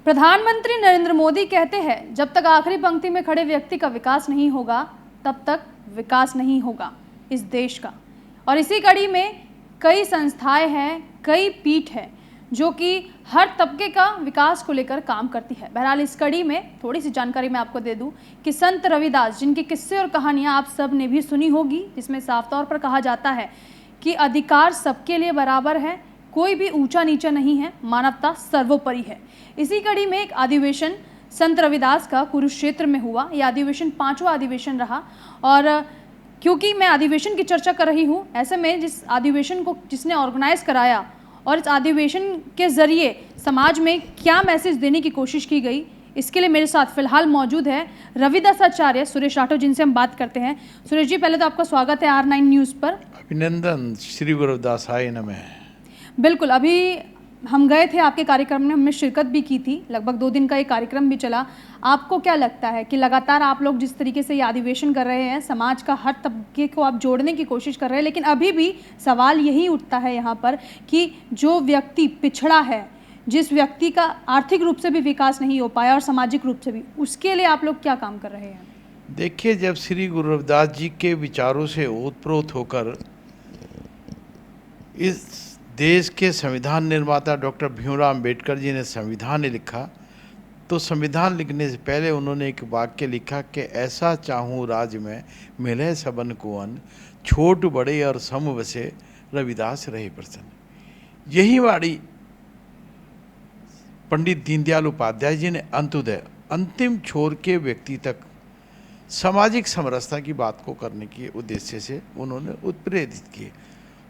प्रधानमंत्री नरेंद्र मोदी कहते हैं, जब तक आखिरी पंक्ति में खड़े व्यक्ति का विकास नहीं होगा तब तक विकास नहीं होगा इस देश का। और इसी कड़ी में कई संस्थाएं हैं, कई पीठ है जो कि हर तबके का विकास को लेकर काम करती है। बहरहाल इस कड़ी में थोड़ी सी जानकारी मैं आपको दे दूं कि संत रविदास, जिनके किस्से और कहानियां आप सब ने भी सुनी होगी, जिसमें साफ तौर पर कहा जाता है कि अधिकार सबके लिए बराबर है, कोई भी ऊंचा नीचा नहीं है, मानवता सर्वोपरि है। इसी कड़ी में एक अधिवेशन संत रविदास का कुरुक्षेत्र में हुआ। यह अधिवेशन 5वां अधिवेशन रहा और क्योंकि मैं अधिवेशन की चर्चा कर रही हूँ, ऐसे में जिस अधिवेशन को जिसने ऑर्गेनाइज कराया और इस अधिवेशन के जरिए समाज में क्या मैसेज देने की कोशिश की गई, इसके लिए मेरे साथ फिलहाल मौजूद है रविदासाचार्य सुरेश राठौर, जिनसे हम बात करते हैं। सुरेश जी, पहले तो आपका स्वागत है R9 न्यूज़ पर। अभिनंदन, श्री गुरु रविदासाय नमः। बिल्कुल, अभी हम गए थे आपके कार्यक्रम में, हमने शिरकत भी की थी, लगभग 2 दिन का ये कार्यक्रम भी चला। आपको क्या लगता है कि लगातार आप लोग जिस तरीके से ये अधिवेशन कर रहे हैं, समाज का हर तबके को आप जोड़ने की कोशिश कर रहे हैं, लेकिन अभी भी सवाल यही उठता है यहाँ पर कि जो व्यक्ति पिछड़ा है, जिस व्यक्ति का आर्थिक रूप से भी विकास नहीं हो पाया और सामाजिक रूप से भी, उसके लिए आप लोग क्या काम कर रहे हैं? देखिए, जब श्री गुरु रविदास जी के विचारों से ओतप्रोत होकर इस देश के संविधान निर्माता डॉक्टर भीमराव अंबेडकर जी ने संविधान लिखा, तो संविधान लिखने से पहले उन्होंने एक वाक्य लिखा कि ऐसा चाहूँ राज में मिले सबन को अन्न, छोट बड़े और सम बसे रविदास रहे प्रसन्न। यही वाणी पंडित दीनदयाल उपाध्याय जी ने अंत्योदय, अंतिम छोर के व्यक्ति तक सामाजिक समरसता की बात को करने के उद्देश्य से उन्होंने उत्प्रेरित किए।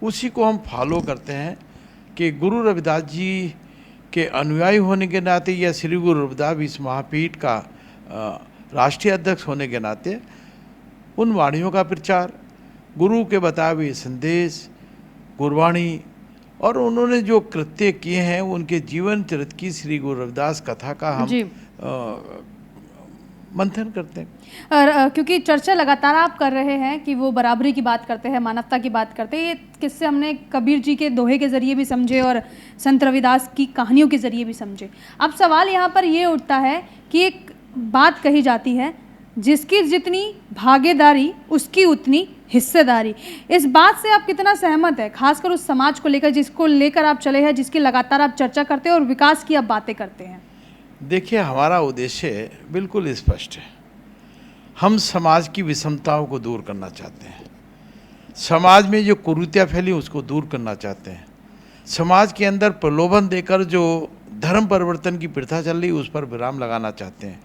उसी को हम फॉलो करते हैं कि गुरु रविदास जी के अनुयायी होने के नाते या श्री गुरु रविदास इस महापीठ का राष्ट्रीय अध्यक्ष होने के नाते उन वाणियों का प्रचार, गुरु के बताए हुए संदेश, गुरबाणी और उन्होंने जो कृत्य किए हैं, उनके जीवन चरित्र की श्री गुरु रविदास कथा का हम मंथन करते हैं। और क्योंकि चर्चा लगातार आप कर रहे हैं कि वो बराबरी की बात करते हैं, मानवता की बात करते हैं, ये किस्से हमने कबीर जी के दोहे के जरिए भी समझे और संत रविदास की कहानियों के जरिए भी समझे। अब सवाल यहाँ पर ये उठता है कि एक बात कही जाती है, जिसकी जितनी भागीदारी उसकी उतनी हिस्सेदारी। इस बात से आप कितना सहमत है, खासकर उस समाज को लेकर जिसको लेकर आप चले हैं, जिसकी लगातार आप चर्चा करते हैं और विकास की आप बातें करते हैं? देखिए, हमारा उद्देश्य बिल्कुल स्पष्ट है। हम समाज की विषमताओं को दूर करना चाहते हैं, समाज में जो कुरीतियाँ फैली उसको दूर करना चाहते हैं, समाज के अंदर प्रलोभन देकर जो धर्म परिवर्तन की प्रथा चल रही उस पर विराम लगाना चाहते हैं।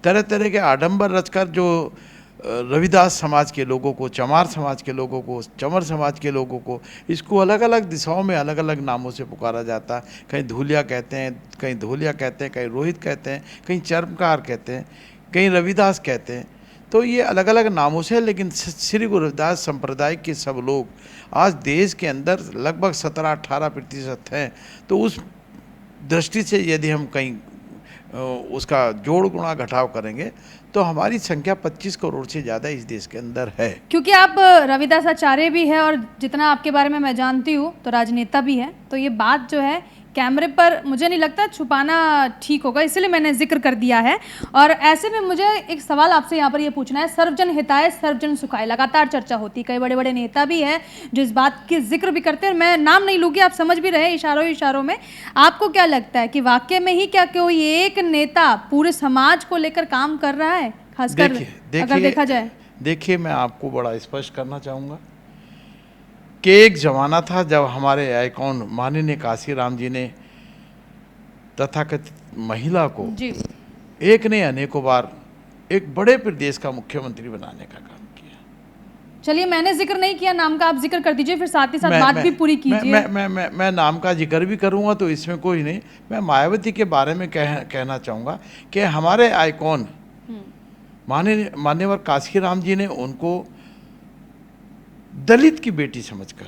तरह तरह के आडंबर रचकर जो रविदास समाज के लोगों को, चमार समाज के लोगों को, चमर समाज के लोगों को, इसको अलग अलग दिशाओं में अलग अलग नामों से पुकारा जाता है। कहीं धूलिया कहते हैं, कहीं धूलिया कहते हैं, कहीं रोहित कहते हैं, कहीं चर्मकार कहते हैं, कहीं रविदास कहते हैं। तो ये अलग अलग नामों से, लेकिन श्री गुरु रविदास संप्रदाय के सब लोग आज देश के अंदर लगभग 17-18% हैं। तो उस दृष्टि से यदि हम कहीं उसका जोड़ गुणा घटाव करेंगे तो हमारी संख्या 25 करोड़ से ज़्यादा इस देश के अंदर है। क्योंकि आप रविदासाचार्य भी है और जितना आपके बारे में मैं जानती हूँ तो राजनेता भी है, तो ये बात जो है कैमरे पर मुझे नहीं लगता छुपाना ठीक होगा, इसलिए मैंने जिक्र कर दिया है। और ऐसे में मुझे एक सवाल आपसे यहाँ पर ये पूछना है, सर्वजन हिताय सर्वजन सुखाय लगातार चर्चा होती है, कई बड़े बड़े नेता भी हैं जो इस बात की जिक्र भी करते हैं, मैं नाम नहीं लूँगी, आप समझ भी रहे इशारों में। आपको क्या लगता है कि वाकई में ही क्या कोई एक नेता पूरे समाज को लेकर काम कर रहा है, खासकर अगर देखा जाए? देखिए, मैं आपको बड़ा स्पष्ट करना चाहूँगा कि एक ज़माना था जब हमारे आइकॉन माननीय काशीराम जी ने तथाकथित महिला को एक ने अनेकों बार एक बड़े प्रदेश का मुख्यमंत्री बनाने का काम किया। चलिए, मैंने जिक्र नहीं किया नाम का, आप जिक्र कर दीजिए, फिर साथ ही साथ बात भी पूरी कीजिए। मैं नाम का जिक्र भी करूँगा तो इसमें कोई नहीं। मैं मायावती के बारे में कहना चाहूँगा कि हमारे आइकॉन मान्यवर काशीराम जी ने उनको दलित की बेटी समझकर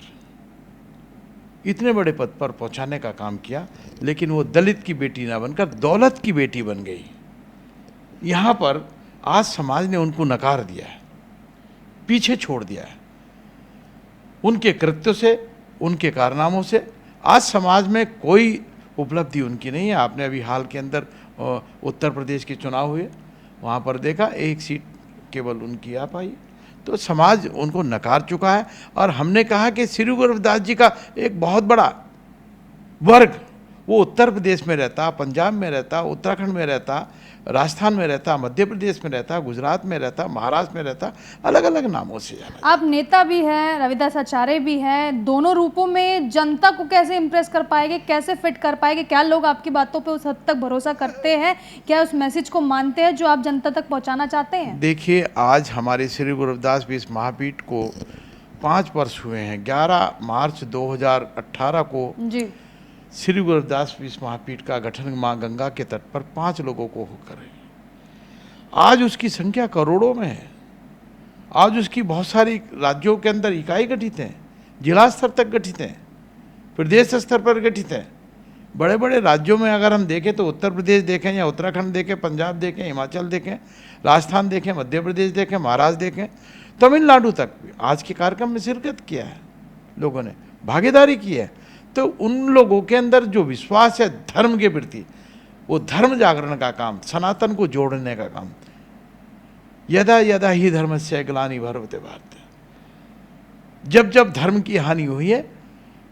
इतने बड़े पद पर पहुंचाने का काम किया, लेकिन वो दलित की बेटी ना बनकर दौलत की बेटी बन गई। यहाँ पर आज समाज ने उनको नकार दिया है, पीछे छोड़ दिया है। उनके कृत्यों से, उनके कारनामों से आज समाज में कोई उपलब्धि उनकी नहीं है। आपने अभी हाल के अंदर उत्तर प्रदेश के चुनाव हुए, वहाँ पर देखा एक सीट केवल उनकी आ पाई। तो समाज उनको नकार चुका है। और हमने कहा कि श्री गुरुदास जी का एक बहुत बड़ा वर्ग वो उत्तर प्रदेश में रहता, पंजाब में रहता, उत्तराखंड में रहता, राजस्थान में रहता, मध्य प्रदेश में रहता, गुजरात में रहता, महाराष्ट्र में रहता, अलग अलग नामों से जाना। आप नेता भी हैं, रविदास आचार्य भी हैं, दोनों रूपों में जनता को कैसे इम्प्रेस कर पाएंगे, कैसे फिट कर पाएंगे? क्या लोग आपकी बातों पे उस हद तक भरोसा करते हैं? क्या उस मैसेज को मानते हैं जो आप जनता तक पहुंचाना चाहते हैं? देखिए, आज हमारे श्री गुरुदास विश्व महापीठ को 5 वर्ष हुए हैं। 11 मार्च 2018 को जी श्री गुरुदास विश्व महापीठ का गठन माँ गंगा के तट पर 5 लोगों को होकर है। आज उसकी संख्या करोड़ों में है। आज उसकी बहुत सारी राज्यों के अंदर इकाई गठित हैं, जिला स्तर तक गठित हैं, प्रदेश स्तर पर गठित हैं। बड़े बड़े राज्यों में अगर हम देखें तो उत्तर प्रदेश देखें या उत्तराखंड देखें, पंजाब देखें, हिमाचल देखें, राजस्थान देखें, मध्य प्रदेश देखें, महाराष्ट्र देखें, तमिलनाडु तक आज के कार्यक्रम में शिरकत किया है, लोगों ने भागीदारी की है। तो उन लोगों के अंदर जो विश्वास है धर्म के प्रति, वो धर्म जागरण का काम, सनातन को जोड़ने का काम, यदा यदा ही धर्मस्य ग्लानि भवति भारत, जब जब धर्म की हानि हुई है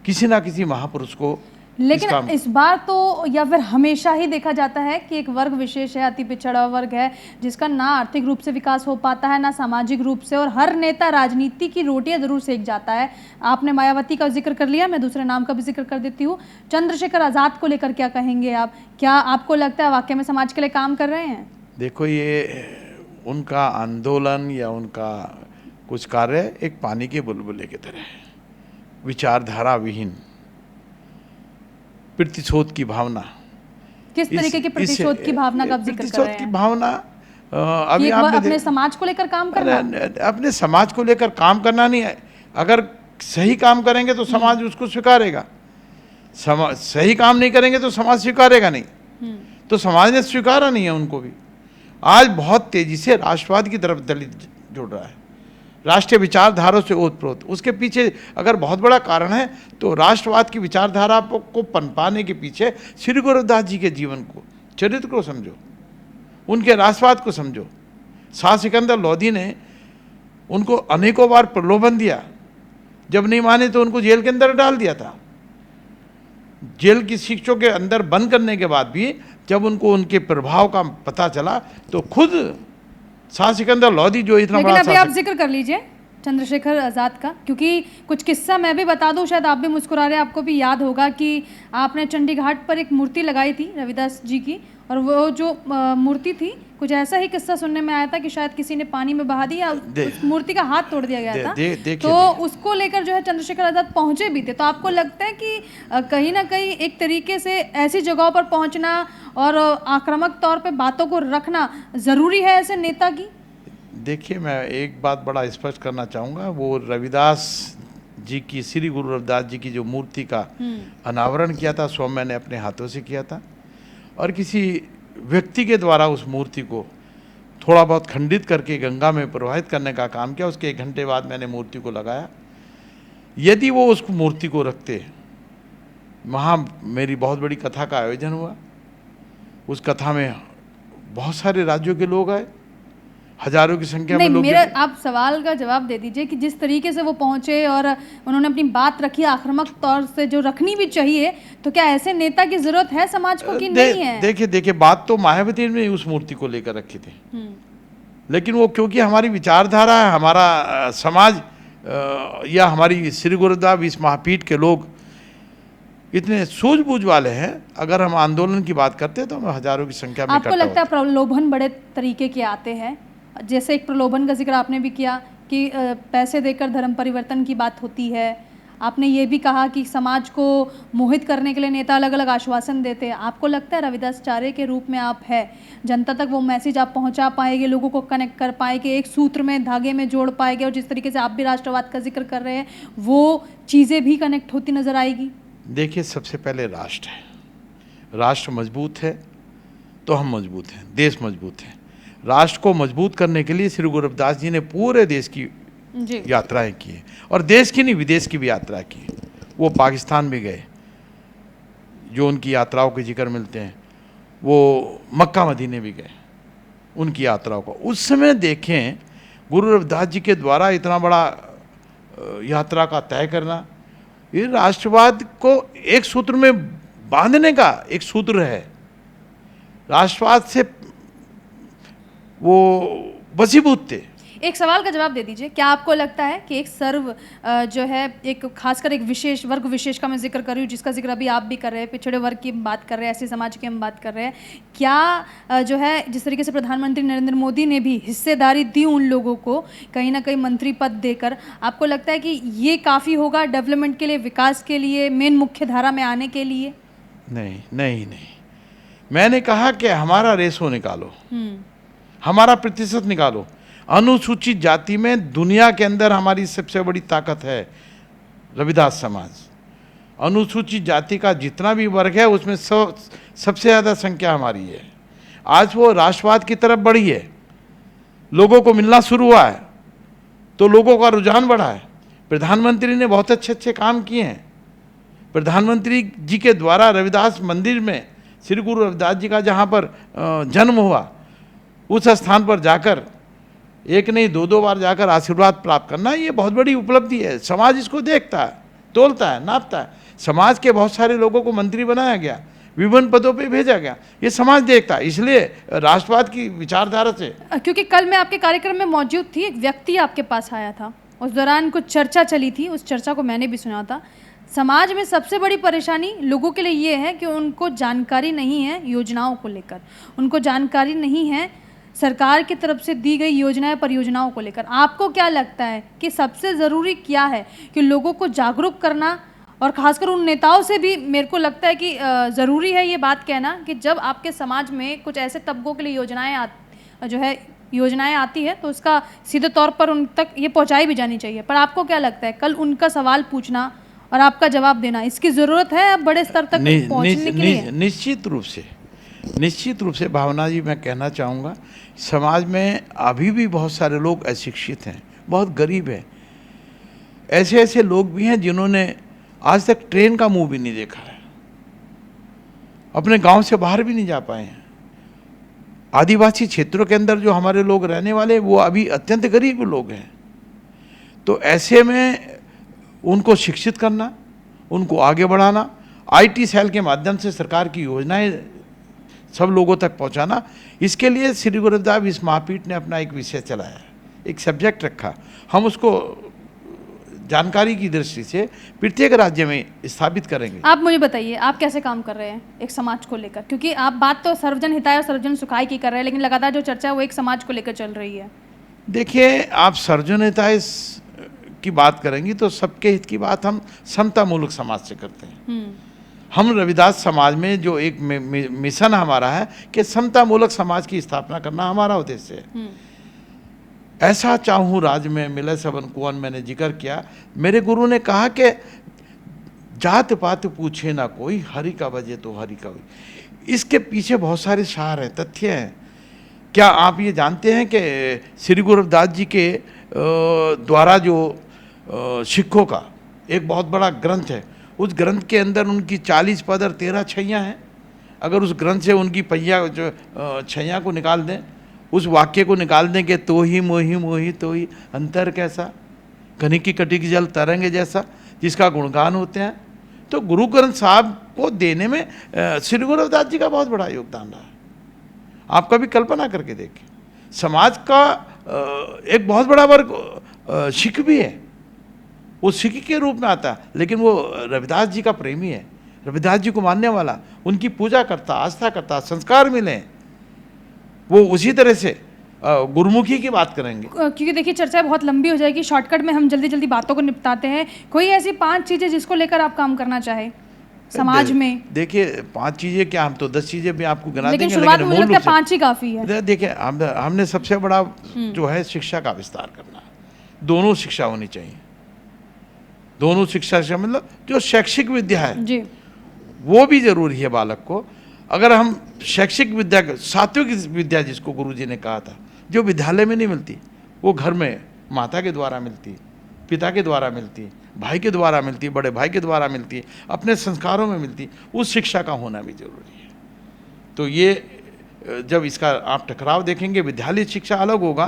किसी ना किसी महापुरुष को। लेकिन इस बार तो या फिर हमेशा ही देखा जाता है कि एक वर्ग विशेष है, अति पिछड़ा वर्ग है, जिसका ना आर्थिक रूप से विकास हो पाता है ना सामाजिक रूप से, और हर नेता राजनीति की रोटियां जरूर सेक जाता है। आपने मायावती का जिक्र कर लिया, मैं दूसरे नाम का भी जिक्र कर देती हूँ। चंद्रशेखर आज़ाद को लेकर क्या कहेंगे आप? क्या आपको लगता है वाकई में समाज के लिए काम कर रहे हैं? देखो, ये उनका आंदोलन या उनका कुछ कार्य एक पानी के बुलबुले की तरह है, विचारधारा विहीन, प्रतिशोध की भावना। किस तरीके की प्रतिशोध की भावना का आप जिक्र कर रहे हैं? प्रतिशोध की भावना अभी आप अपने समाज को लेकर काम करना, अपने समाज को लेकर काम करना नहीं है। अगर सही काम करेंगे तो समाज उसको स्वीकारेगा, सही काम नहीं करेंगे तो समाज स्वीकारेगा नहीं। तो समाज ने स्वीकारा नहीं है उनको भी। आज बहुत तेजी से राष्ट्रवाद की तरफ दलित जुड़ रहा है, राष्ट्रीय विचारधारा से ओतप्रोत। उसके पीछे अगर बहुत बड़ा कारण है तो राष्ट्रवाद की विचारधारा को पनपाने के पीछे श्री गुरुदास जी के जीवन को, चरित्र को समझो, उनके राष्ट्रवाद को समझो। शाह सिकंदर लोधी ने उनको अनेकों बार प्रलोभन दिया, जब नहीं माने तो उनको जेल के अंदर डाल दिया था। जेल की शिक्षों के अंदर बंद करने के बाद भी जब उनको उनके प्रभाव का पता चला तो खुद शाह सिकंदर लोधी जो इतना बड़ा, लेकिन अभी आप जिक्र कर लीजिए चंद्रशेखर आज़ाद का, क्योंकि कुछ किस्सा मैं भी बता दूं, शायद आप भी मुस्कुरा रहे हैं। आपको भी याद होगा कि आपने चंडी घाट पर एक मूर्ति लगाई थी रविदास जी की, और वो जो मूर्ति थी, कुछ ऐसा ही किस्सा सुनने में आया था कि शायद किसी ने पानी में बहा दी या उस मूर्ति का हाथ तोड़ दिया गया था। तो उसको लेकर जो है चंद्रशेखर आज़ाद पहुंचे भी थे। तो आपको लगता है कि कहीं ना कहीं एक तरीके से ऐसी जगहों पर पहुंचना और आक्रामक तौर पे बातों को रखना ज़रूरी है ऐसे नेता की? देखिए, मैं एक बात बड़ा स्पष्ट करना चाहूँगा। वो रविदास जी की, श्री गुरु रविदास जी की जो मूर्ति का अनावरण किया था, सो मैंने अपने हाथों से किया था, और किसी व्यक्ति के द्वारा उस मूर्ति को थोड़ा बहुत खंडित करके गंगा में प्रवाहित करने का काम किया। उसके 1 घंटे बाद मैंने मूर्ति को लगाया। यदि वो उस मूर्ति को रखते, वहाँ मेरी बहुत बड़ी कथा का आयोजन हुआ। उस कथा में बहुत सारे राज्यों के लोग आए, हजारों की संख्या में लोग। मेरा आप सवाल का जवाब दे दीजिए कि जिस तरीके से वो पहुंचे और उन्होंने अपनी बात रखी आक्रामक तौर से, जो रखनी भी चाहिए, तो क्या ऐसे नेता की जरूरत है समाज को कि नहीं है? देखिए, बात तो मायावती ने उस मूर्ति को लेकर रखी थी, लेकिन वो क्योंकि हमारी विचारधारा है, हमारा समाज या हमारी श्री गुरुदास विश्व महापीठ के लोग इतने सूझबूझ वाले हैं। अगर हम आंदोलन की बात करते हैं तो हम हजारों की संख्या में। आपको लगता है प्रलोभन बड़े तरीके के आते हैं? जैसे एक प्रलोभन का जिक्र आपने भी किया कि पैसे देकर धर्म परिवर्तन की बात होती है। आपने ये भी कहा कि समाज को मोहित करने के लिए नेता अलग अलग आश्वासन देते हैं। आपको लगता है रविदास आचार्य के रूप में आप है, जनता तक वो मैसेज आप पहुंचा पाएंगे, लोगों को कनेक्ट कर पाएंगे, एक सूत्र में, धागे में जोड़ पाएंगे, और जिस तरीके से आप भी राष्ट्रवाद का जिक्र कर रहे हैं वो चीज़ें भी कनेक्ट होती नजर आएगी? देखिए, सबसे पहले राष्ट्र है। राष्ट्र मजबूत है तो हम मजबूत हैं, देश मजबूत है। राष्ट्र को मजबूत करने के लिए श्री गुरु रविदास जी ने पूरे देश की यात्राएं की है, और देश की नहीं विदेश की भी यात्रा की। वो पाकिस्तान भी गए, जो उनकी यात्राओं के जिक्र मिलते हैं। वो मक्का मदीने भी गए उनकी यात्राओं को। उस समय देखें गुरु रविदास जी के द्वारा इतना बड़ा यात्रा का तय करना, ये राष्ट्रवाद को एक सूत्र में बांधने का एक सूत्र है। राष्ट्रवाद से वो वशीभूत थे। एक सवाल का जवाब दे दीजिए, क्या आपको लगता है कि एक सर्व जो है, एक खासकर एक विशेष वर्ग विशेष का मैं जिक्र कर रही हूँ, जिसका जिक्र अभी आप भी कर रहे हैं, पिछड़े वर्ग की बात कर रहे हैं, ऐसे समाज की हम बात कर रहे हैं, क्या जो है जिस तरीके से प्रधानमंत्री नरेंद्र मोदी ने भी हिस्सेदारी दी उन लोगों को कहीं ना कहीं मंत्री पद देकर, आपको लगता है कि ये काफ़ी होगा डेवलपमेंट के लिए, विकास के लिए, मेन मुख्य धारा में आने के लिए? नहीं नहीं नहीं, मैंने कहा कि हमारा रेशो निकालो, हमारा प्रतिशत निकालो। अनुसूचित जाति में दुनिया के अंदर हमारी सबसे बड़ी ताकत है रविदास समाज। अनुसूचित जाति का जितना भी वर्ग है उसमें सबसे ज़्यादा संख्या हमारी है। आज वो राष्ट्रवाद की तरफ बढ़ी है, लोगों को मिलना शुरू हुआ है, तो लोगों का रुझान बढ़ा है। प्रधानमंत्री ने बहुत अच्छे अच्छे काम किए हैं। प्रधानमंत्री जी के द्वारा रविदास मंदिर में श्री गुरु रविदास जी का जहाँ पर जन्म हुआ, उस स्थान पर जाकर एक नहीं दो बार जाकर आशीर्वाद प्राप्त करना, ये बहुत बड़ी उपलब्धि है। समाज इसको देखता है, तोलता है, नापता है। समाज के बहुत सारे लोगों को मंत्री बनाया गया, विभिन्न पदों पे भेजा गया, ये समाज देखता है। इसलिए राष्ट्रवाद की विचारधारा से, क्योंकि कल मैं आपके कार्यक्रम में मौजूद थी, एक व्यक्ति आपके पास आया था, उस दौरान कुछ चर्चा चली थी, उस चर्चा को मैंने भी सुना था। समाज में सबसे बड़ी परेशानी लोगों के लिए ये है कि उनको जानकारी नहीं है योजनाओं को लेकर, उनको जानकारी नहीं है सरकार की तरफ से दी गई योजनाएं परियोजनाओं को लेकर। आपको क्या लगता है कि सबसे ज़रूरी क्या है कि लोगों को जागरूक करना, और ख़ासकर उन नेताओं से भी मेरे को लगता है कि ज़रूरी है ये बात कहना कि जब आपके समाज में कुछ ऐसे तबकों के लिए योजनाएं आती है तो उसका सीधे तौर पर उन तक ये पहुंचाई भी जानी चाहिए। पर आपको क्या लगता है कल उनका सवाल पूछना और आपका जवाब देना, इसकी ज़रूरत है अब बड़े स्तर तक पहुँचने के लिए? निश्चित रूप से भावना जी, मैं कहना चाहूँगा समाज में अभी भी बहुत सारे लोग अशिक्षित हैं, बहुत गरीब हैं। ऐसे ऐसे लोग भी हैं जिन्होंने आज तक ट्रेन का मुंह भी नहीं देखा है, अपने गांव से बाहर भी नहीं जा पाए हैं। आदिवासी क्षेत्रों के अंदर जो हमारे लोग रहने वाले, वो अभी अत्यंत गरीब लोग हैं। तो ऐसे में उनको शिक्षित करना, उनको आगे बढ़ाना, IT सेल के माध्यम से सरकार की योजनाएं सब लोगों तक पहुंचाना, इसके लिए श्री गुरु रविदास महापीठ ने अपना एक विषय चलाया, एक सब्जेक्ट रखा। हम उसको जानकारी की दृष्टि से प्रत्येक राज्य में स्थापित करेंगे। आप मुझे बताइए, आप कैसे काम कर रहे हैं एक समाज को लेकर? क्योंकि आप बात तो सर्वजन हिताय और सर्वजन सुखाय की कर रहे हैं, लेकिन लगातार जो चर्चा है वो एक समाज को लेकर चल रही है। देखिए, आप सर्वजन हिताय की बात करेंगी तो सबके हित की बात हम समतामूलक समाज से करते हैं। हम रविदास समाज में जो एक मिशन हमारा है कि समतामूलक समाज की स्थापना करना हमारा उद्देश्य है। ऐसा चाहूँ राज में मिले सबन कुवन, मैंने जिक्र किया। मेरे गुरु ने कहा कि जात पात पूछे ना कोई, हरि का बजे तो हरि का हुई। इसके पीछे बहुत सारे सार हैं, तथ्य हैं। क्या आप ये जानते हैं कि श्री गुरु रविदास जी के द्वारा जो सिखों का एक बहुत बड़ा ग्रंथ है, उस ग्रंथ के अंदर उनकी 40 पद और 13 छैया हैं। अगर उस ग्रंथ से उनकी पहिया जो छैया को निकाल दें, उस वाक्य को निकाल दें कि तो ही मोही मोही तो ही अंतर कैसा, कनिक की कटिक जल तरंगे जैसा, जिसका गुणगान होते हैं, तो गुरु ग्रंथ साहब को देने में श्री गुरु रविदास जी का बहुत बड़ा योगदान रहा है। आप कभी कल्पना करके देखें, समाज का एक बहुत बड़ा वर्ग सिख भी है, वो सिख के रूप में आता है, लेकिन वो रविदास जी का प्रेमी है, रविदास जी को मानने वाला, उनकी पूजा करता, आस्था करता, संस्कार मिले, वो उसी तरह से गुरुमुखी की बात करेंगे। क्योंकि देखिए चर्चा बहुत लंबी हो जाएगी, शॉर्टकट में हम जल्दी जल्दी बातों को निपटाते हैं। कोई ऐसी 5 चीज़ें जिसको लेकर आप काम करना चाहे समाज में? देखिए 5 चीज़ें क्या, हम तो 10 चीज़ें भी आपको गिना देंगे, लेकिन शुरुआत में मुझे लगता है 5 ही काफ़ी है। देखिए हमने सबसे बड़ा जो है शिक्षा का विस्तार करना है। दोनों शिक्षा होनी चाहिए, दोनों शिक्षा से मतलब जो शैक्षिक विद्या है जी, वो भी जरूरी है बालक को। अगर हम शैक्षिक विद्या, सात्विक विद्या जिसको गुरुजी ने कहा था, जो विद्यालय में नहीं मिलती, वो घर में माता के द्वारा मिलती, पिता के द्वारा मिलती, भाई के द्वारा मिलती, बड़े भाई के द्वारा मिलती, अपने संस्कारों में मिलती, उस शिक्षा का होना भी जरूरी है। तो ये जब इसका आप टकराव देखेंगे, विद्यालय शिक्षा अलग होगा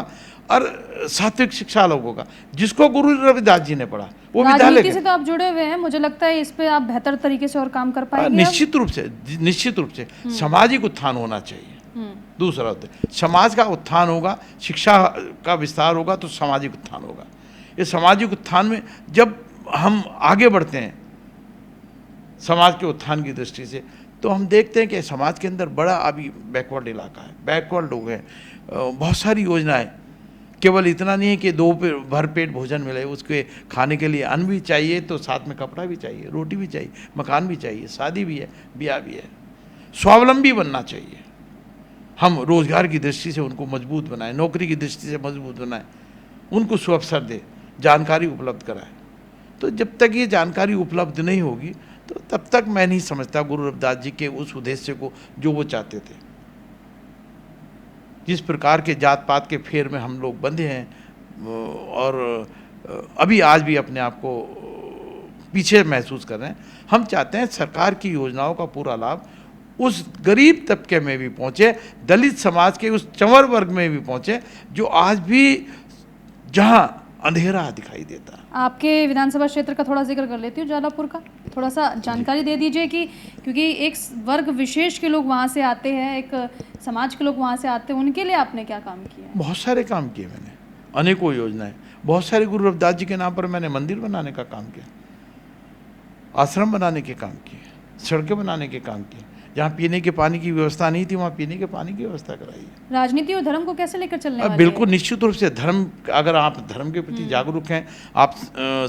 और सात्विक शिक्षा अलग होगा। जिसको गुरु रविदास जी ने पढ़ा वो विद्यालय राजनीति से तो आप जुड़े हुए हैं, मुझे लगता है इस पे आप बेहतर तरीके से और काम कर पाएंगे। निश्चित रूप से सामाजिक उत्थान होना चाहिए। दूसरा होता है समाज का उत्थान होगा, शिक्षा का विस्तार होगा तो सामाजिक उत्थान होगा। इस सामाजिक उत्थान में जब हम आगे बढ़ते हैं समाज के उत्थान की दृष्टि से, तो हम देखते हैं कि समाज के अंदर बड़ा अभी बैकवर्ड इलाका है, बैकवर्ड लोग हैं। बहुत सारी योजनाएं, केवल इतना नहीं है कि भरपेट भोजन मिले, उसके खाने के लिए अन्न भी चाहिए तो साथ में कपड़ा भी चाहिए, रोटी भी चाहिए, मकान भी चाहिए, शादी भी है, ब्याह भी है। स्वावलंबी बनना चाहिए। हम रोजगार की दृष्टि से उनको मजबूत बनाएं, नौकरी की दृष्टि से मजबूत बनाएं, उनको सुअवसर दें, जानकारी उपलब्ध कराएं। तो जब तक ये जानकारी उपलब्ध नहीं होगी तो तब तक मैं नहीं समझता गुरु रविदास जी के उस उद्देश्य को जो वो चाहते थे। जिस प्रकार के जात पात के फेर में हम लोग बंधे हैं और अभी आज भी अपने आप को पीछे महसूस कर रहे हैं, हम चाहते हैं सरकार की योजनाओं का पूरा लाभ उस गरीब तबके में भी पहुंचे, दलित समाज के उस चंवर वर्ग में भी पहुंचे जो आज भी जहां अंधेरा दिखाई देता। आपके विधानसभा क्षेत्र का थोड़ा जिक्र कर लेती हूँ, ज्वालापुर का थोड़ा सा जानकारी दे दीजिए कि क्योंकि एक वर्ग विशेष के लोग वहाँ से आते हैं, एक समाज के लोग वहाँ से आते हैं, उनके लिए आपने क्या काम किया है? बहुत सारे काम किए मैंने, अनेकों योजनाएं, बहुत सारे गुरु रविदास जी के नाम पर मैंने मंदिर बनाने का काम किया, आश्रम बनाने के काम किए, सड़कें बनाने के काम किए। जहाँ पीने के पानी की व्यवस्था नहीं थी वहाँ पीने के पानी की व्यवस्था कराई है। राजनीति और धर्म को कैसे लेकर चलने वाले हैं? बिल्कुल निश्चित रूप से धर्म, अगर आप धर्म के प्रति जागरूक हैं, आप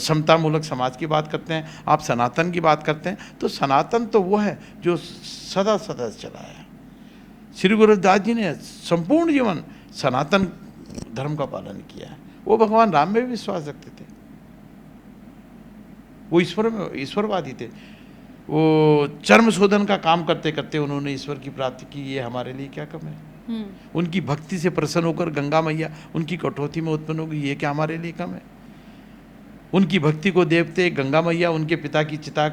समतामूलक समाज की बात करते हैं, आप सनातन की बात करते हैं, तो सनातन तो वो है जो सदा सदा चला है। श्री गुरु रविदास जी ने संपूर्ण जीवन सनातन धर्म का पालन किया है। वो भगवान राम में भी विश्वास रखते थे, वो ईश्वरवादी थे। वो चर्म शोधन का काम करते करते उन्होंने ईश्वर की प्राप्ति की, ये हमारे लिए क्या कम है? उनकी भक्ति से प्रसन्न होकर गंगा मैया उनकी कठौती में उत्पन्न होगी, ये क्या हमारे लिए कम है? उनकी भक्ति को देखते गंगा मैया उनके पिता की चिता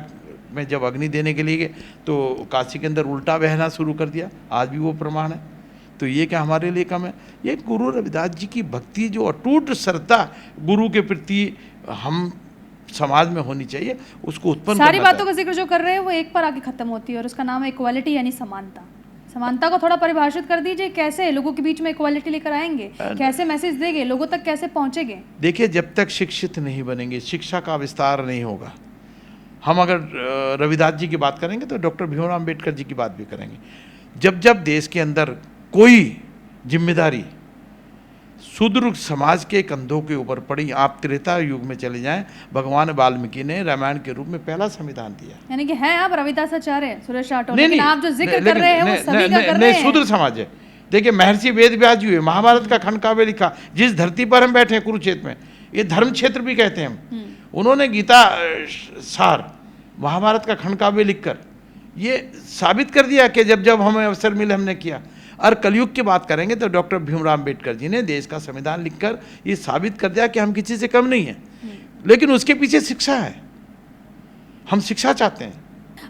में जब अग्नि देने के लिए गए तो काशी के अंदर उल्टा बहना शुरू कर दिया, आज भी वो प्रमाण है। तो ये क्या हमारे लिए कम है? ये गुरु रविदास जी की भक्ति जो अटूट श्रद्धा गुरु के प्रति हम समाज में होनी चाहिए, उसको उत्पन्न सारी बातों का जिक्र जो कर रहे हैं वो एक पर आके खत्म होती है और उसका नाम है इक्वालिटी यानी समानता। समानता को थोड़ा परिभाषित कर दीजिए, कैसे लोगों के बीच में इक्वालिटी लेकर आएंगे, कैसे मैसेज देंगे, लोगों तक कैसे पहुंचेंगे? देखिए, जब तक शिक्षित नहीं बनेंगे, शिक्षा का विस्तार नहीं होगा। हम अगर रविदास जी की बात करेंगे तो डॉक्टर भीमराव अम्बेडकर जी की बात भी करेंगे। जब जब देश के अंदर कोई जिम्मेदारी शूद्र समाज के कंधों के ऊपर पड़ी, आप त्रेता युग में चले जाएं, भगवान वाल्मीकि ने रामायण के रूप में पहला संविधान दिया। यानी कि हैं आप रविदासाचार्य सुरेश राठौर, लेकिन आप जो जिक्र कर रहे हैं वो सभी का कर रहे हैं। शूद्र समाज है। देखिए, महर्षि वेद व्यास जी हुए, महाभारत का खंड काव्य लिखा, जिस धरती पर हम बैठे हैं कुरुक्षेत्र में, ये धर्म क्षेत्र भी कहते हैं हम। उन्होंने गीता सार महाभारत का खंड काव्य लिखकर ये साबित कर दिया कि जब जब हमें अवसर मिले हमने किया। और कलयुग की बात करेंगे तो डॉक्टर भीमराव अम्बेडकर जी ने देश का संविधान लिखकर ये साबित कर दिया कि हम किसी से कम नहीं हैं। लेकिन उसके पीछे शिक्षा है, हम शिक्षा चाहते हैं।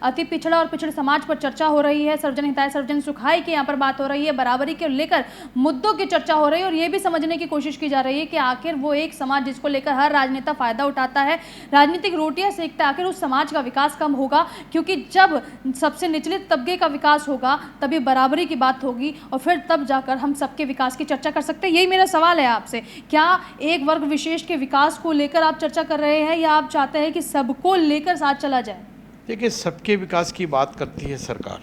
अति पिछड़ा और पिछड़े समाज पर चर्चा हो रही है, सर्वजन हिताय सर्वजन सुखाय की यहाँ पर बात हो रही है, बराबरी के लेकर मुद्दों की चर्चा हो रही है और ये भी समझने की कोशिश की जा रही है कि आखिर वो एक समाज जिसको लेकर हर राजनेता फायदा उठाता है, राजनीतिक रोटियां सेकता है, आखिर उस समाज का विकास कम होगा? क्योंकि जब सबसे निचले तबके का विकास होगा तभी बराबरी की बात होगी और फिर तब जाकर हम सबके विकास की चर्चा कर सकते हैं। यही मेरा सवाल है आपसे, क्या एक वर्ग विशेष के विकास को लेकर आप चर्चा कर रहे हैं या आप चाहते हैं कि सबको लेकर साथ चला जाए? देखिए, सबके विकास की बात करती है सरकार।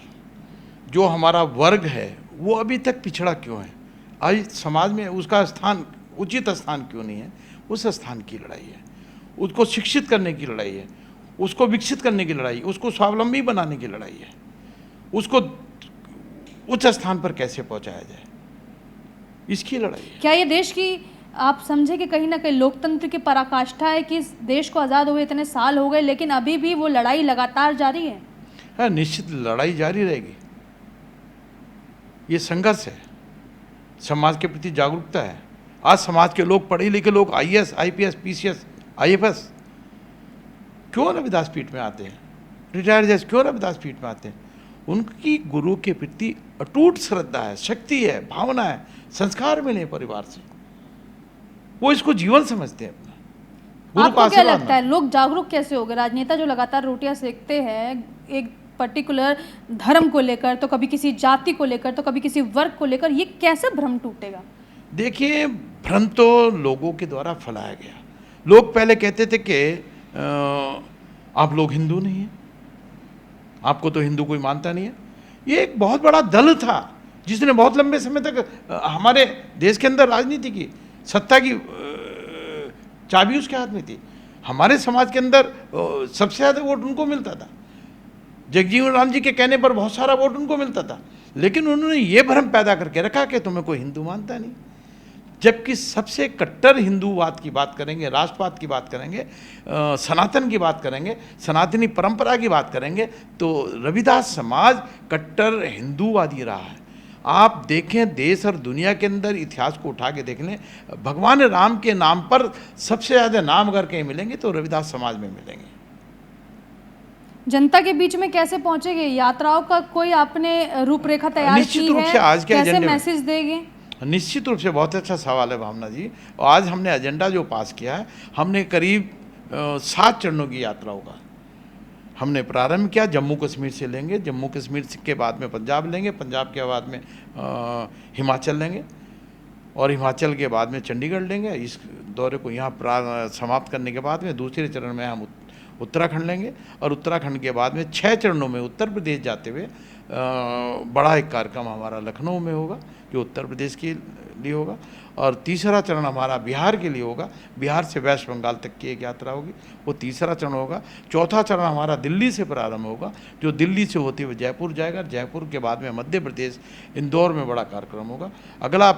जो हमारा वर्ग है वो अभी तक पिछड़ा क्यों है, आज समाज में उसका स्थान, उचित स्थान क्यों नहीं है, उस स्थान की लड़ाई है। उसको शिक्षित करने की लड़ाई है, उसको विकसित करने की लड़ाई, उसको स्वावलंबी बनाने की लड़ाई है। उसको उच्च स्थान पर कैसे पहुंचाया जाए, इसकी लड़ाई है। क्या ये देश की, आप समझे कि कहीं ना कहीं लोकतंत्र की पराकाष्ठा है कि इस देश को आज़ाद हुए इतने साल हो गए लेकिन अभी भी वो लड़ाई लगातार जारी है? हाँ, निश्चित लड़ाई जारी रहेगी। ये संघर्ष है, समाज के प्रति जागरूकता है। आज समाज के लोग, पढ़े लिखे लोग, IAS, IPS, PCS, IFS क्यों रविदास पीठ में आते हैं? रिटायर्ड जज क्यों रविदास पीठ में आते हैं? उनकी गुरु के प्रति अटूट श्रद्धा है, शक्ति है, भावना है, संस्कार मिले परिवार से, वो इसको जीवन समझते हैं अपना। गुरु का आपको क्या आशीर्वाद लगता है लोग जागरूक कैसे हो गए? राजनेता जो लगातार रोटियां सेकते हैं एक पर्टिकुलर धर्म को लेकर, तो कभी किसी जाति को लेकर, तो कभी किसी वर्ग को लेकर, ये कैसे भ्रम टूटेगा? देखिए, भ्रम तो लोगों के द्वारा फैलाया गया। लोग पहले कहते थे कि आप लोग हिंदू नहीं हैं, आपको तो हिंदू कोई मानता नहीं है। ये एक बहुत बड़ा दल था जिसने बहुत लंबे समय तक हमारे देश के अंदर राजनीति की, सत्ता की चाबी उसके हाथ में थी। हमारे समाज के अंदर सबसे ज़्यादा वोट उनको मिलता था। जगजीवन राम जी के कहने पर बहुत सारा वोट उनको मिलता था, लेकिन उन्होंने ये भ्रम पैदा करके रखा कि तुम्हें कोई हिंदू मानता नहीं। जबकि सबसे कट्टर हिंदूवाद की बात करेंगे, राष्ट्रवाद की बात करेंगे, सनातन की बात करेंगे, सनातनी परंपरा की बात करेंगे, तो रविदास समाज कट्टर हिंदूवादी रहा है। आप देखें देश और दुनिया के अंदर इतिहास को उठा के देख लें, भगवान राम के नाम पर सबसे ज़्यादा नाम अगर कहीं मिलेंगे तो रविदास समाज में मिलेंगे। जनता के बीच में कैसे पहुंचेंगे? यात्राओं का कोई आपने रूपरेखा तैयार निश्चित की रूप है? से आज के कैसे एजेंडे में मैसेज देंगे? निश्चित रूप से बहुत अच्छा सवाल है भावना जी। और आज हमने एजेंडा जो पास किया है, हमने करीब 7 चरणों की यात्राओं का हमने प्रारंभ किया। जम्मू कश्मीर से लेंगे, जम्मू कश्मीर के बाद में पंजाब लेंगे, पंजाब के बाद में हिमाचल लेंगे, और हिमाचल के बाद में चंडीगढ़ लेंगे। इस दौरे को यहाँ समाप्त करने के बाद में दूसरे चरण में हम उत्तराखंड लेंगे, और उत्तराखंड के बाद में 6 चरणों में उत्तर प्रदेश जाते हुए बड़ा एक कार्यक्रम हमारा लखनऊ में होगा जो उत्तर प्रदेश के लिए होगा, और तीसरा चरण हमारा बिहार के लिए होगा। बिहार से वेस्ट बंगाल तक की एक यात्रा होगी, वो तीसरा चरण होगा। चौथा चरण हमारा दिल्ली से प्रारंभ होगा, जो दिल्ली से होते हुए जयपुर जाएगा। जयपुर के बाद में मध्य प्रदेश इंदौर में बड़ा कार्यक्रम होगा। अगला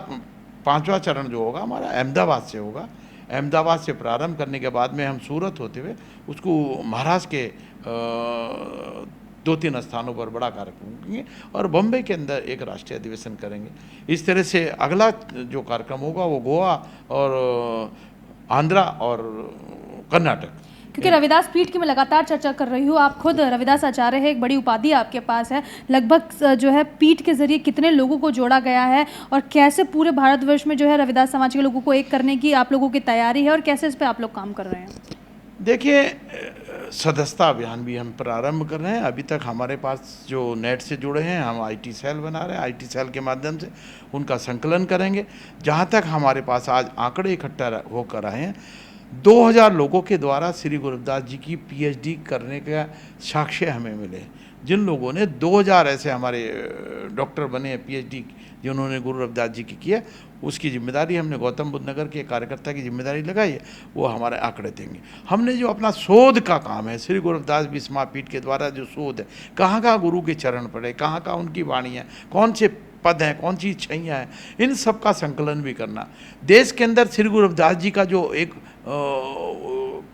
5वां चरण जो होगा हमारा अहमदाबाद से होगा। अहमदाबाद से प्रारंभ करने के बाद में हम सूरत होते हुए उसको महाराष्ट्र के 2-3 स्थानों पर बड़ा कार्यक्रम करेंगे, और बम्बई के अंदर एक राष्ट्रीय अधिवेशन करेंगे। इस तरह से अगला जो कार्यक्रम होगा वो गोवा और आंध्रा और कर्नाटक। क्योंकि रविदास पीठ की मैं लगातार चर्चा कर रही हूँ, आप खुद रविदास आचार्य है, एक बड़ी उपाधि आपके पास है। लगभग जो है पीठ के जरिए कितने लोगों को जोड़ा गया है, और कैसे पूरे भारतवर्ष में जो है रविदास समाज के लोगों को एक करने की आप लोगों की तैयारी है, और कैसे इस पर आप लोग काम कर रहे हैं? देखिए, सदस्यता अभियान भी हम प्रारंभ कर रहे हैं। अभी तक हमारे पास जो नेट से जुड़े हैं, हम IT सेल बना रहे हैं। IT सेल के माध्यम से उनका संकलन करेंगे। जहाँ तक हमारे पास आज आंकड़े इकट्ठा होकर आए हैं, 2000 लोगों के द्वारा श्री गुरु रविदास जी की PhD करने का साक्ष्य हमें मिले। जिन लोगों ने 2000 ऐसे हमारे डॉक्टर बने हैं PhD जिन्होंने गुरु रविदास जी की किया, उसकी जिम्मेदारी हमने गौतम बुद्ध नगर के कार्यकर्ता की जिम्मेदारी लगाई है, वो हमारे आंकड़े देंगे। हमने जो अपना शोध का काम है, श्री गुरु रविदास विश्व महापीठ के द्वारा जो शोध है, कहाँ कहाँ गुरु के चरण पड़े, कहाँ कहाँ उनकी वाणी है, कौन से पद हैं, कौन सी छैयाँ हैं, इन सब का संकलन भी करना। देश के अंदर श्री गुरु रविदास जी का जो एक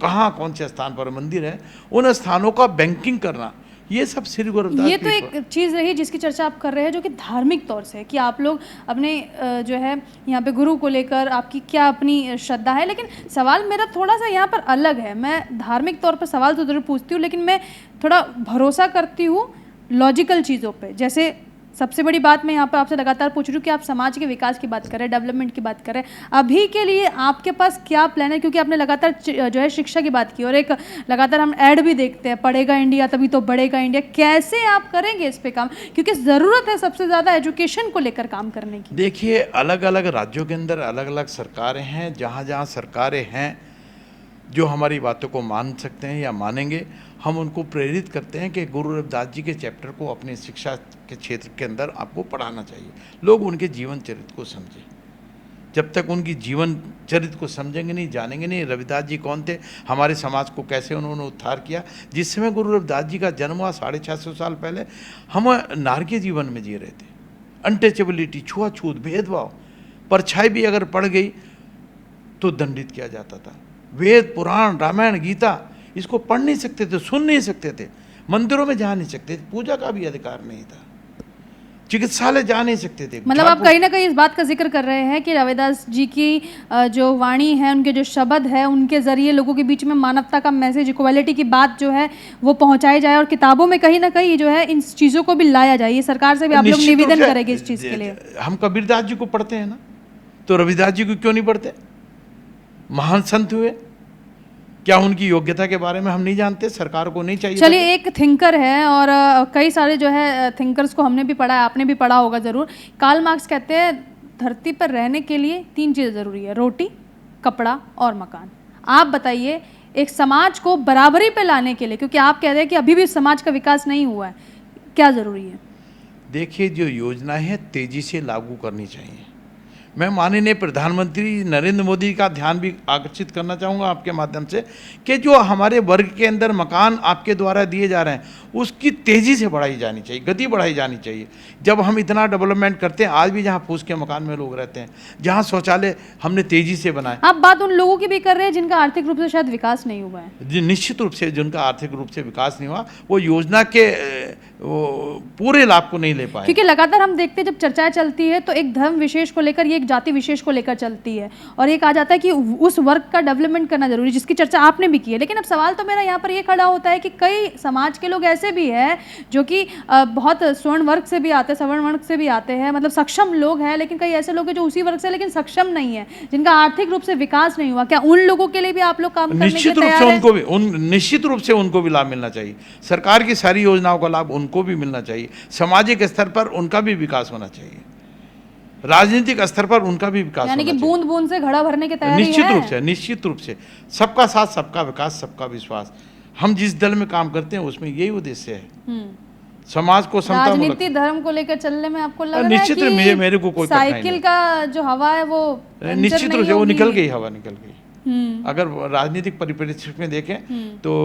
कहाँ कौन से स्थान पर मंदिर है, उन स्थानों का बैंकिंग करना, ये सब श्री गुरु रविदास। ये तो एक चीज़ रही जिसकी चर्चा आप कर रहे हैं, जो कि धार्मिक तौर से कि आप लोग अपने जो है यहाँ पे गुरु को लेकर आपकी क्या अपनी श्रद्धा है। लेकिन सवाल मेरा थोड़ा सा यहाँ पर अलग है। मैं धार्मिक तौर पर सवाल तो जरूर पूछती हूँ, लेकिन मैं थोड़ा भरोसा करती हूँ लॉजिकल चीज़ों पे। जैसे सबसे बड़ी बात मैं यहाँ पर आपसे लगातार पूछ रही हूँ कि आप समाज के विकास की बात करें, डेवलपमेंट की बात करें, अभी के लिए आपके पास क्या प्लान है? क्योंकि आपने लगातार जो है शिक्षा की बात की, और एक लगातार हम ऐड भी देखते हैं, पढ़ेगा इंडिया तभी तो बढ़ेगा इंडिया। कैसे आप करेंगे इस पे काम? क्योंकि ज़रूरत है सबसे ज़्यादा एजुकेशन को लेकर काम करने की। देखिए, अलग अलग राज्यों के अंदर अलग अलग सरकारें हैं। जहाँ जहाँ सरकारें हैं जो हमारी बातों को मान सकते हैं या मानेंगे, हम उनको प्रेरित करते हैं कि गुरु रविदास जी के चैप्टर को अपनी शिक्षा के क्षेत्र के अंदर आपको पढ़ाना चाहिए। लोग उनके जीवन चरित्र को समझें। जब तक उनकी जीवन चरित्र को समझेंगे नहीं, जानेंगे नहीं, रविदास जी कौन थे, हमारे समाज को कैसे उन्होंने उद्धार किया। जिस समय गुरु रविदास जी का जन्म हुआ 650 साल पहले, हम नारकीय जीवन में जी रहे थे। अनटचेबिलिटी, छुआछूत, भेदभाव, परछाई भी अगर पड़ गई तो दंडित किया जाता था। वेद, पुराण, रामायण, गीता इसको पढ़ नहीं सकते थे, सुन नहीं सकते थे, मंदिरों में जा नहीं सकते थे, पूजा का भी अधिकार नहीं था। चिकित्सालय जा नहीं सकते थे। मतलब आप कहीं ना कहीं इस बात का जिक्र कर रहे हैं कि रविदास जी की जो वाणी है, उनके जो शब्द है, उनके जरिए लोगों के बीच में मानवता का मैसेज, इक्वालिटी की बात जो है वो पहुंचाई जाए और किताबों में कहीं ना कहीं जो है इन चीज़ों को भी लाया जाए। ये सरकार से भी आप लोग निश्चित रूप निवेदन से करेंगे इस चीज़ के लिए? हम कबीरदास जी को पढ़ते हैं ना, तो रविदास जी को क्यों नहीं पढ़ते? महान संत हुए, क्या उनकी योग्यता के बारे में हम नहीं जानते? सरकार को नहीं चाहिए? चलिए, एक थिंकर है और कई सारे जो है थिंकर्स को हमने भी पढ़ा है, आपने भी पढ़ा होगा ज़रूर। कार्ल मार्क्स कहते हैं धरती पर रहने के लिए 3 चीज़ें ज़रूरी है, रोटी, कपड़ा और मकान। आप बताइए, एक समाज को बराबरी पे लाने के लिए, क्योंकि आप कह रहे हैं कि अभी भी समाज का विकास नहीं हुआ है, क्या ज़रूरी है? देखिए, जो योजना है तेजी से लागू करनी चाहिए। मैं माननीय प्रधानमंत्री नरेंद्र मोदी का ध्यान भी आकर्षित करना चाहूँगा आपके माध्यम से कि जो हमारे वर्ग के अंदर मकान आपके द्वारा दिए जा रहे हैं उसकी तेज़ी से बढ़ाई जानी चाहिए, गति बढ़ाई जानी चाहिए। जब हम इतना डेवलपमेंट करते हैं, आज भी जहाँ फूस के मकान में लोग रहते हैं, जहाँ शौचालय हमने तेज़ी से बनाए। आप बात उन लोगों की भी कर रहे हैं जिनका आर्थिक रूप से शायद विकास नहीं हुआ है। जी, निश्चित रूप से जिनका आर्थिक रूप से विकास नहीं हुआ वो योजना के पूरे लाभ को नहीं ले पाए। क्योंकि लगातार हम देखते हैं जब चर्चाएं चलती है तो एक धर्म विशेष को लेकर, ये एक जाति विशेष को लेकर चलती है और ये कहा जाता है कि उस वर्ग का डेवलपमेंट करना जरूरी है, जिसकी चर्चा आपने भी की है। लेकिन अब सवाल तो मेरा यहाँ पर ये खड़ा होता है कि कई समाज के लोग ऐसे भी हैं जो कि बहुत स्वर्ण वर्ग से भी आते हैं, सवर्ण वर्ग से भी आते हैं, मतलब सक्षम लोग हैं, लेकिन कई ऐसे लोग हैं जो उसी वर्ग से लेकिन सक्षम नहीं है, जिनका आर्थिक रूप से विकास नहीं हुआ। क्या उन लोगों के लिए भी आप लोग काम करने के लिए तैयार हैं? निश्चित रूप से उनको भी लाभ मिलना चाहिए। सरकार की सारी योजनाओं का लाभ उनको भी मिलना चाहिए। सामाजिक स्तर पर उनका भी विकास होना चाहिए, राजनीतिक स्तर पर उनका भी विकास होना चाहिए। यानी कि बूंद बूंद से घड़ा भरने के तैयारी है। निश्चित रूप से सबका साथ, सबका विकास, सबका विश्वास। हम जिस दल में काम करते हैं उसमें यही उद्देश्य है, समाज को समता। राजनीति धर्म को लेकर चलने में आपको लग रहा है निश्चित कि मेरे को कोई साइकिल का जो हवा है वो निश्चित रूप से वो निकल गई, हवा निकल गई। अगर राजनीतिक परिप्रेक्ष्य में देखें तो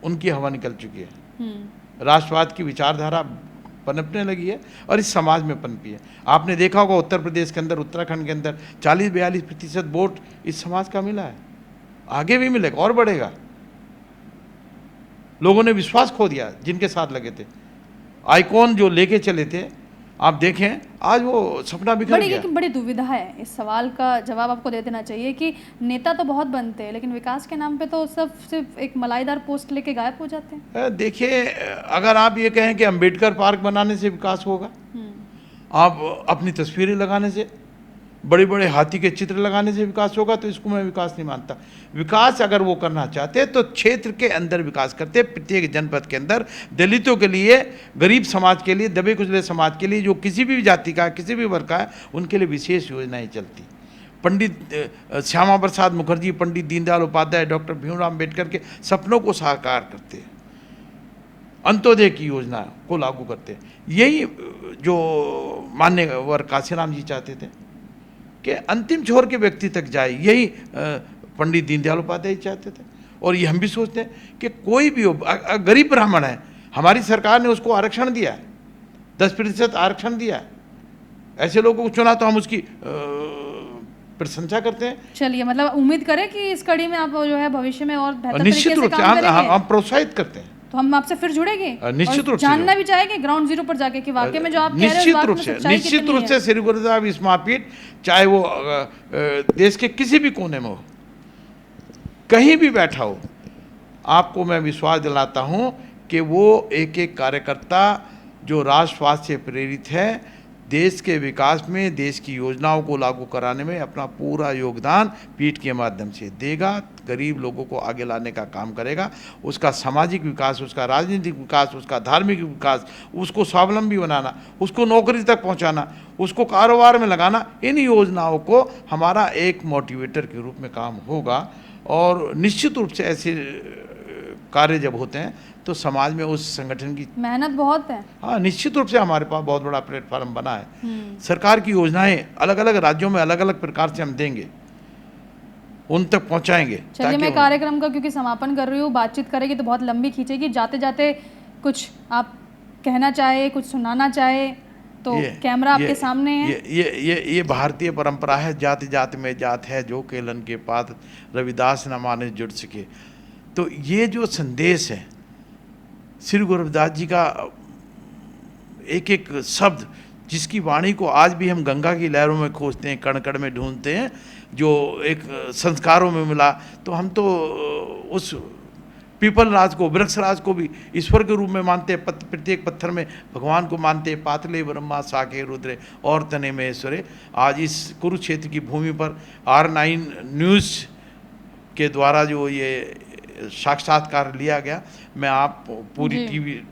उनकी हवा निकल चुकी है। राष्ट्रवाद की विचारधारा पनपने लगी है और इस समाज में पनपी है। आपने देखा होगा उत्तर प्रदेश के अंदर, उत्तराखंड के अंदर 40-42% वोट इस समाज का मिला है। आगे भी मिलेगा और बढ़ेगा। लोगों ने विश्वास खो दिया जिनके साथ लगे थे। आइकॉन जो लेके चले थे, आप देखें आज वो सपना बिखर गया। बड़ी दुविधा है, इस सवाल का जवाब आपको दे देना चाहिए कि नेता तो बहुत बनते हैं लेकिन विकास के नाम पे तो सब सिर्फ एक मलाईदार पोस्ट लेके गायब हो जाते हैं। देखिए, अगर आप ये कहें कि अंबेडकर पार्क बनाने से विकास होगा, आप अपनी तस्वीरें लगाने से, बड़े बड़े हाथी के चित्र लगाने से विकास होगा, तो इसको मैं विकास नहीं मानता। विकास अगर वो करना चाहते तो क्षेत्र के अंदर विकास करते, प्रत्येक जनपद के अंदर दलितों के लिए, गरीब समाज के लिए, दबे कुचले समाज के लिए, जो किसी भी जाति का, किसी भी वर्ग का है, उनके लिए विशेष योजनाएं चलती। पंडित श्यामा प्रसाद मुखर्जी, पंडित दीनदयाल उपाध्याय, डॉक्टर भीमराव अम्बेडकर के सपनों को साकार करते हैं, अंत्योदय की योजना को लागू करते हैं। यही जो मान्यवर काशीराम जी चाहते थे कि अंतिम छोर के व्यक्ति तक जाए, यही पंडित दीनदयाल उपाध्याय चाहते थे। और ये हम भी सोचते हैं कि कोई भी हो, गरीब ब्राह्मण है, हमारी सरकार ने उसको आरक्षण दिया, 10% आरक्षण दिया, ऐसे लोगों को चुना तो हम उसकी प्रशंसा करते हैं। चलिए, मतलब उम्मीद करें कि इस कड़ी में आप जो है भविष्य में और बेहतर निश्चित रूप से हम प्रोत्साहित करते हैं। तो हम आपसे फिर जुड़ेंगे, निश्चित रूप से जानना भी चाहेंगे ग्राउंड जीरो पर जाके कि वाकई में जो आप कह रहे हैं निश्चित रूप से श्री गुरुदेव स्मारक, चाहे वो देश के किसी भी कोने में हो, कहीं भी बैठा हो, आपको मैं विश्वास दिलाता हूं कि वो एक एक कार्यकर्ता जो राष्ट्रवाद से प्रेरित है, देश के विकास में, देश की योजनाओं को लागू कराने में अपना पूरा योगदान पीठ के माध्यम से देगा, गरीब लोगों को आगे लाने का काम करेगा। उसका सामाजिक विकास, उसका राजनीतिक विकास, उसका धार्मिक विकास, उसको स्वावलंबी बनाना, उसको नौकरी तक पहुंचाना, उसको कारोबार में लगाना, इन योजनाओं को हमारा एक मोटिवेटर के रूप में काम होगा। और निश्चित रूप से ऐसे कार्य जब होते हैं तो समाज में उस संगठन की मेहनत बहुत है। हाँ, निश्चित रूप से हमारे पास बहुत बड़ा प्लेटफॉर्म बना है। सरकार की योजनाएं अलग अलग राज्यों में अलग अलग प्रकार से हम देंगे, उन तक पहुंचाएंगे। चलिए, मैं कार्यक्रम का क्योंकि समापन कर रही हूँ, बातचीत करेगी तो बहुत लंबी खींचेगी। जाते जाते कुछ आप कहना चाहे, कुछ सुनाना चाहे तो कैमरा आपके सामने है। ये भारतीय परंपरा है, जाति जाति में जात है, जो केलन के पात रविदास न माने जुड़ सके। तो ये जो संदेश है श्री गुरु रविदास जी का, एक एक शब्द जिसकी वाणी को आज भी हम गंगा की लहरों में खोजते हैं, कण कण में ढूंढते हैं, जो एक संस्कारों में मिला, तो हम तो उस पीपल राज को, वृक्ष राज को भी ईश्वर के रूप में मानते हैं। प्रत्येक पत्थर में भगवान को मानते हैं। पातले ब्रह्मा शाखे रुद्रे और तने महेश्वरे। आज इस कुरुक्षेत्र की भूमि पर R9 न्यूज़ के द्वारा जो ये साक्षात्कार लिया गया, मैं आप पूरी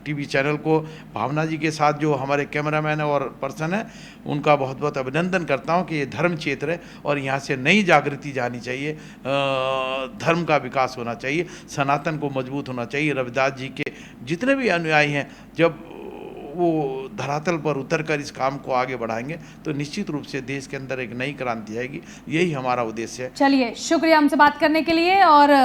टीवी चैनल को, भावना जी के साथ जो हमारे कैमरामैन और पर्सन है, उनका बहुत बहुत अभिनंदन करता हूं कि ये धर्म क्षेत्र है और यहाँ से नई जागृति जानी चाहिए, धर्म का विकास होना चाहिए, सनातन को मजबूत होना चाहिए। रविदास जी के जितने भी अनुयायी हैं, जब वो धरातल पर उतर कर इस काम को आगे बढ़ाएंगे तो निश्चित रूप से देश के अंदर एक नई क्रांति आएगी। यही हमारा उद्देश्य है। चलिए, शुक्रिया हमसे बात करने के लिए, और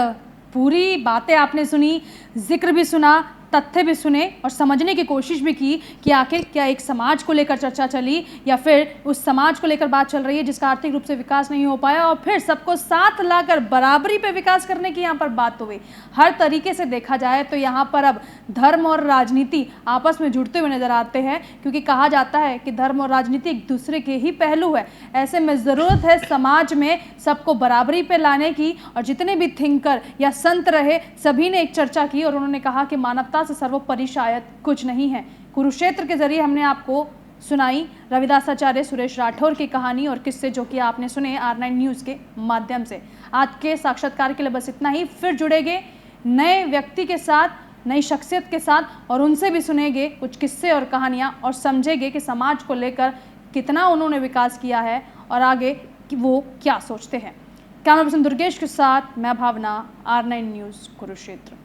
पूरी बातें आपने सुनी, जिक्र भी सुना, तथ्य भी सुने और समझने की कोशिश भी की कि आखिर क्या एक समाज को लेकर चर्चा चली या फिर उस समाज को लेकर बात चल रही है जिसका आर्थिक रूप से विकास नहीं हो पाया, और फिर सबको साथ लाकर बराबरी पे विकास करने की यहाँ पर बात हुई। हर तरीके से देखा जाए तो यहाँ पर अब धर्म और राजनीति आपस में जुड़ते हुए नजर आते हैं, क्योंकि कहा जाता है कि धर्म और राजनीति एक दूसरे के ही पहलू है। ऐसे में ज़रूरत है समाज में सबको बराबरी पे लाने की, और जितने भी थिंकर या संत रहे सभी ने एक चर्चा की और उन्होंने कहा कि मानवता से सर्वोपरि शायद कुछ नहीं है। कुरुक्षेत्र के जरिए हमने आपको सुनाई रविदासाचार्य सुरेश राठौर की कहानी और किस्से, जो कि आपने सुने R9 न्यूज़ के माध्यम से। आज के साक्षात्कार के लिए बस इतना ही। फिर जुड़ेंगे नए व्यक्ति के साथ, नई शख्सियत के साथ, और उनसे भी सुनेंगे कुछ किस्से और कहानियाँ और समझेंगे कि समाज को लेकर कितना उन्होंने विकास किया है और आगे कि वो क्या सोचते हैं। कैमरा पर्सन दुर्गेश के साथ मैं भावना, R9 न्यूज़ कुरुक्षेत्र।